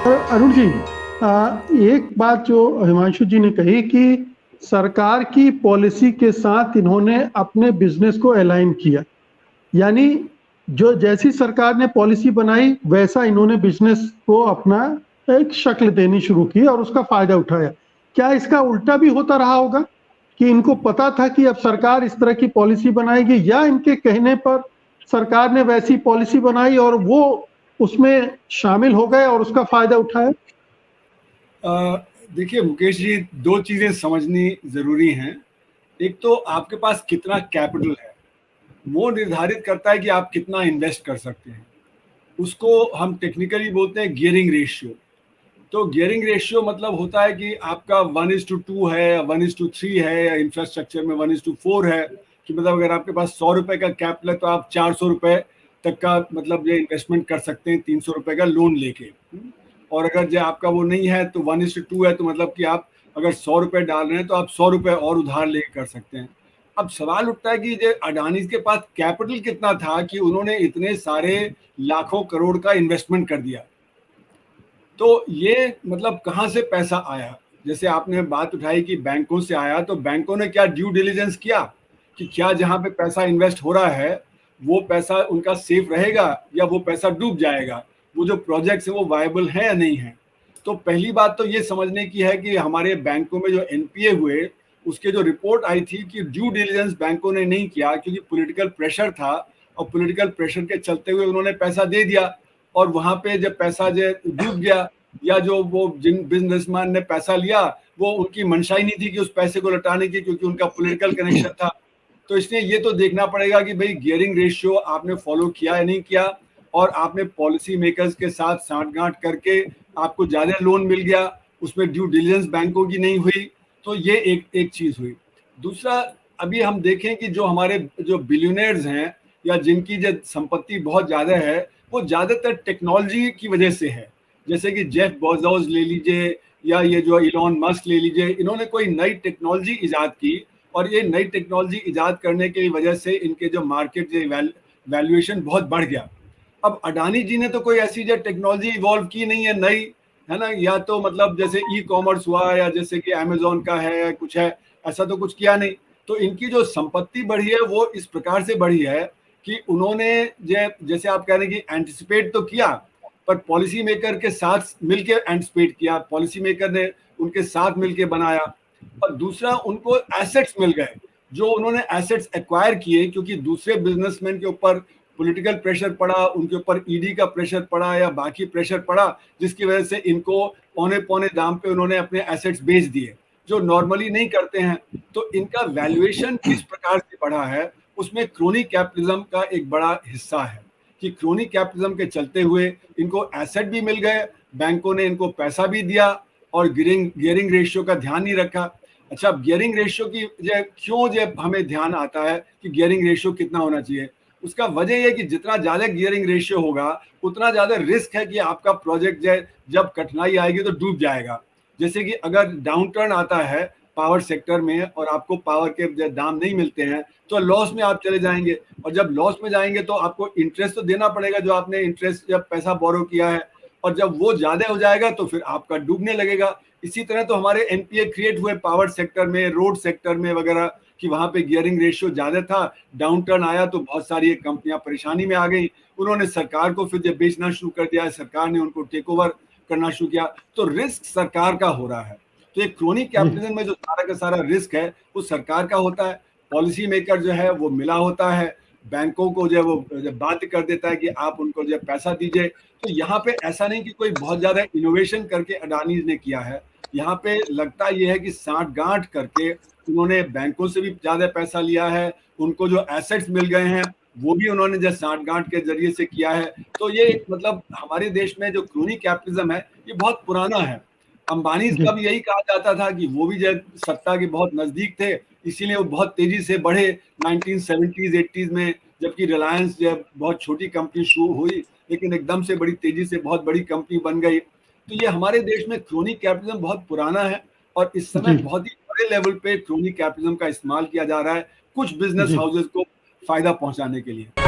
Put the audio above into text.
अरुण जी, एक बात जो हिमांशु जी ने कही कि सरकार की पॉलिसी के साथ इन्होंने अपने बिजनेस को अलाइन किया, यानी जो जैसी सरकार ने पॉलिसी बनाई वैसा इन्होंने बिजनेस को अपना एक शक्ल देनी शुरू की और उसका फायदा उठाया। क्या इसका उल्टा भी होता रहा होगा कि इनको पता था कि अब सरकार इस तरह की पॉलिसी बनाएगी, या इनके कहने पर सरकार ने वैसी पॉलिसी बनाई और वो उसमें शामिल हो गए और उसका फायदा उठाया? देखिए मुकेश जी, दो चीजें समझनी जरूरी हैं। एक तो आपके पास कितना कैपिटल है वो निर्धारित करता है कि आप कितना इन्वेस्ट कर सकते हैं। उसको हम टेक्निकली बोलते हैं गियरिंग रेशियो। तो गियरिंग रेशियो मतलब होता है कि आपका 1:2 है, 1:3 है, या इंफ्रास्ट्रक्चर में 1:4 है। कि मतलब अगर आपके पास 100 रुपए का कैपिटल है तो आप 400 रुपए तक का मतलब ये इन्वेस्टमेंट कर सकते हैं 300 रुपए का लोन लेके। और अगर जो आपका वो नहीं है तो 1:2 है, तो मतलब कि आप अगर 100 रुपए डाल रहे हैं तो आप 100 रुपए और उधार लेके कर सकते हैं। अब सवाल उठता है कि जो अडानी के पास कैपिटल कितना था कि उन्होंने इतने सारे लाखों करोड़ का इन्वेस्टमेंट कर दिया। तो ये मतलब कहाँ से पैसा आया? जैसे आपने बात उठाई कि बैंकों से आया, तो बैंकों ने क्या ड्यू डिलिजेंस किया कि क्या जहाँ पे पैसा इन्वेस्ट हो रहा है वो पैसा उनका सेफ रहेगा या वो पैसा डूब जाएगा, वो जो प्रोजेक्ट्स है वो वायबल है या नहीं है। तो पहली बात तो ये समझने की है कि हमारे बैंकों में जो एनपीए हुए उसके जो रिपोर्ट आई थी कि ड्यू डिलिजेंस बैंकों ने नहीं किया, क्योंकि पॉलिटिकल प्रेशर था और पॉलिटिकल प्रेशर के चलते हुए उन्होंने पैसा दे दिया। और वहां पे जब पैसा जो डूब गया, या जो वो जिन बिजनेसमैन ने पैसा लिया वो उनकी मंशा ही नहीं थी कि उस पैसे को लौटाने की, क्योंकि उनका पॉलिटिकल कनेक्शन था। तो इसलिए ये तो देखना पड़ेगा कि भाई गियरिंग रेशियो आपने फॉलो किया या नहीं किया, और आपने पॉलिसी मेकर्स के साथ सांठगांठ करके आपको ज्यादा लोन मिल गया, उसमें ड्यू डिलिजेंस बैंकों की नहीं हुई। तो ये एक चीज हुई। दूसरा, अभी हम देखें कि जो हमारे जो बिलियनर्स हैं या जिनकी जो संपत्ति बहुत ज्यादा है वो ज्यादातर टेक्नोलॉजी की वजह से है। जैसे कि जेफ बेजोस ले लीजिए या ये जो इलॉन मस्क ले लीजिए, इन्होंने कोई नई टेक्नोलॉजी इजाद की और ये नई टेक्नोलॉजी इजाद करने की वजह से इनके जो मार्केट वैल्यूएशन बहुत बढ़ गया। अब अडानी जी ने तो कोई ऐसी जो टेक्नोलॉजी इवॉल्व की नहीं है नई, है ना, या तो मतलब जैसे ई कॉमर्स हुआ या जैसे कि अमेजोन का है या कुछ है, ऐसा तो कुछ किया नहीं। तो इनकी जो संपत्ति बढ़ी है वो इस प्रकार से बढ़ी है कि उन्होंने जैसे आप कह रहे हैं कि एंटिसिपेट तो किया, पर पॉलिसी मेकर के साथ मिलकर एंटिसिपेट किया, पॉलिसी मेकर ने उनके साथ मिलकर बनाया। और दूसरा, उनको एसेट्स मिल गए, जो उन्होंने एसेट्स एक्वायर किए क्योंकि दूसरे बिजनेसमैन के ऊपर पॉलिटिकल प्रेशर पड़ा, उनके ऊपर ईडी का प्रेशर पड़ा या बाकी प्रेशर पड़ा, जिसकी वजह से इनको पौने पौने दाम पे उन्होंने अपने एसेट्स बेच दिए, जो नॉर्मली नहीं करते हैं। तो इनका वैल्यूएशन किस प्रकार से बढ़ा है उसमें क्रोनी कैपिटलिज्म का एक बड़ा हिस्सा है, कि क्रोनी कैपिटलिज्म के चलते हुए इनको एसेट भी मिल गए, बैंकों ने इनको पैसा भी दिया और गियरिंग रेशियो का ध्यान नहीं रखा। अच्छा, अब गियरिंग रेशियो की क्यों हमें ध्यान आता है कि गियरिंग रेशियो कितना होना चाहिए? उसका वजह यह कि जितना ज्यादा गियरिंग रेशियो होगा उतना ज्यादा रिस्क है कि आपका प्रोजेक्ट जब कठिनाई आएगी तो डूब जाएगा। जैसे कि अगर डाउन टर्न आता है पावर सेक्टर में और आपको पावर के दाम नहीं मिलते हैं तो लॉस में आप चले जाएंगे, और जब लॉस में जाएंगे तो आपको इंटरेस्ट तो देना पड़ेगा, जो आपने इंटरेस्ट जब पैसा बोरो किया है, और जब वो ज्यादा हो जाएगा तो फिर आपका डूबने लगेगा। इसी तरह तो हमारे एनपीए क्रिएट हुए पावर सेक्टर में, रोड सेक्टर में वगैरह, कि वहां पे गियरिंग रेशियो ज्यादा था, डाउन टर्न आया तो बहुत सारी कंपनियां परेशानी में आ गई, उन्होंने सरकार को फिर जब बेचना शुरू कर दिया, सरकार ने उनको टेक ओवर करना शुरू किया, तो रिस्क सरकार का हो रहा है। तो एक क्रोनिक कैपिटलिज्म में जो सारा का सारा रिस्क है वो सरकार का होता है, पॉलिसी मेकर जो है वो मिला होता है, बैंकों को जो वो बाध्य कर देता है कि आप उनको जो पैसा दीजिए। तो यहाँ पे ऐसा नहीं कि कोई बहुत ज्यादा इनोवेशन करके अडानी ने किया है, यहाँ पे लगता यह है कि सांठगांठ करके उन्होंने बैंकों से भी ज्यादा पैसा लिया है, उनको जो एसेट्स मिल गए हैं वो भी उन्होंने जो सांठगांठ के जरिए से किया है। तो ये मतलब हमारे देश में जो क्रोनी कैपिटलिज्म है ये बहुत पुराना है। अंबानी का भी यही कहा जाता था कि वो भी जब सत्ता के बहुत नजदीक थे इसीलिए वो बहुत तेजी से बढ़े 1970s 80s में, जबकि रिलायंस जब बहुत छोटी कंपनी शुरू हुई लेकिन एकदम से बड़ी तेजी से बहुत बड़ी कंपनी बन गई। तो ये हमारे देश में क्रोनी कैपिटलिज्म बहुत पुराना है और इस समय बहुत ही बड़े लेवल पे क्रोनी कैपिटलिज्म का इस्तेमाल किया जा रहा है कुछ बिजनेस हाउसेस को फायदा पहुंचाने के लिए।